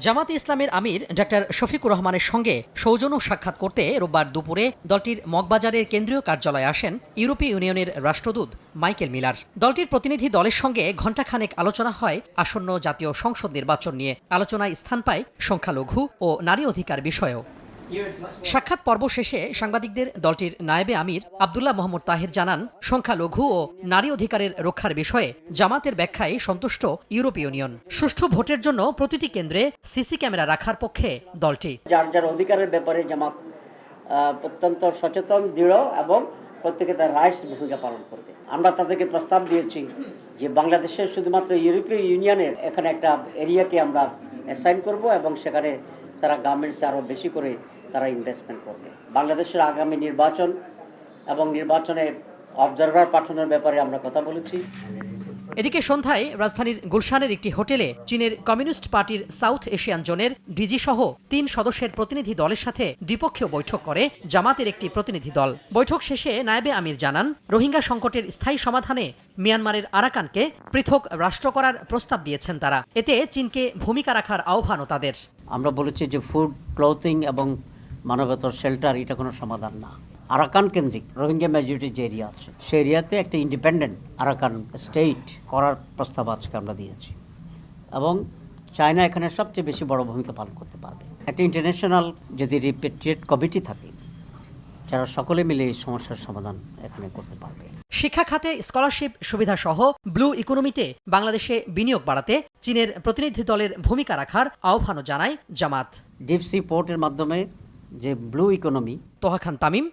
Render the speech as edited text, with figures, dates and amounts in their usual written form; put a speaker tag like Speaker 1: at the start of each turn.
Speaker 1: জামাতে ইসলামের আমির ডাক্তার শফিকুর রহমানের সঙ্গে সৌজন্য সাক্ষাৎ করতে রোববার দুপুরে দলটির মগবাজারের কেন্দ্রীয় কার্যালয়ে আসেন ইউরোপীয় ইউনিয়নের রাষ্ট্রদূত মাইকেল মিলার। দলটির প্রতিনিধি দলের সঙ্গে ঘণ্টাখানেক আলোচনা হয় আসন্ন জাতীয় সংসদ নির্বাচন নিয়ে। আলোচনায় স্থান পায় সংখ্যালঘু ও নারী অধিকার বিষয়েও। সাক্ষাৎ পর্ব শেষে সাংবাদিকদের দলটির নায়েবে আমির আব্দুল্লাহ মোহাম্মদ তাহের জানান, সংখ্যালঘু ও নারী অধিকারের রক্ষার বিষয়ে জামাতের ব্যাখ্যায় সন্তুষ্ট ইউরোপীয় ইউনিয়ন। সুষ্ঠু ভোটের জন্য প্রতিটি কেন্দ্রে সিসি ক্যামেরা রাখার পক্ষে দলটি।
Speaker 2: যার যার অধিকারের ব্যাপারে জামাত অত্যন্ত সচেতন, দৃঢ় এবং প্রত্যেকে তার রাইটস ভূমিকা পালন করবে। আমরা তাদেরকে প্রস্তাব দিয়েছি যে বাংলাদেশের শুধুমাত্র ইউরোপীয় ইউনিয়নের এখানে একটা এরিয়াকে আমরা অ্যাসাইন করব এবং সেখানে তারা গার্মেন্টসে আরও বেশি করে তারা ইনভেস্টমেন্ট করবে। বাংলাদেশের আগামী নির্বাচন এবং নির্বাচনে অবজারভার পাঠানোর ব্যাপারে আমরা কথা বলেছি।
Speaker 1: এদিকে সন্ধ্যায় রাজধানীর গুলশানের একটি হোটেলে চীনের কমিউনিস্ট পার্টির সাউথ এশিয়ান জোনের ডিজি সহ ৩ সদস্যের প্রতিনিধি দলের সাথে দ্বিপক্ষীয় বৈঠক করে জামাতের একটি প্রতিনিধি দল। বৈঠক শেষে নায়েবে আমির জানান, রোহিঙ্গা সংকটের স্থায়ী সমাধানে মিয়ানমারের আরাকানকে পৃথক রাষ্ট্র করার প্রস্তাব দিয়েছেন তারা। এতে চীনকে ভূমিকা রাখার আহ্বানও তাদের।
Speaker 2: আমরা বলেছি যে ফুড, ক্লথিং এবং মানবতার শেল্টার এটা কোনো সমাধান না। আরাকান কেন্দ্রিক রোহিঙ্গা মেজরিটি যে এরিয়া আছে সেই এরিয়াতে একটা ইন্ডিপেন্ডেন্ট আরাকান স্টেট করার প্রস্তাব আজকে আমরা দিয়েছি এবং চায়না এখানে সবচেয়ে বেশি বড় ভূমিকা পালন করতে পারবে। একটা ইন্টারন্যাশনাল যদি রিপেট্রিয়েট কমিটি থাকে যারা সকলে মিলে এই সমস্যার সমাধান এখানে করতে পারবে।
Speaker 1: শিক্ষা খাতে স্কলারশিপ সুবিধা সহ ব্লু ইকোনমিতে বাংলাদেশে বিনিয়োগ বাড়াতে চীনের প্রতিনিধি দলের ভূমিকা রাখার আহ্বানও জানায় জামাত।
Speaker 2: ডিপ সি পোর্টের মাধ্যমে যে ব্লু ইকোনমি।
Speaker 1: তোহা খান তামিম,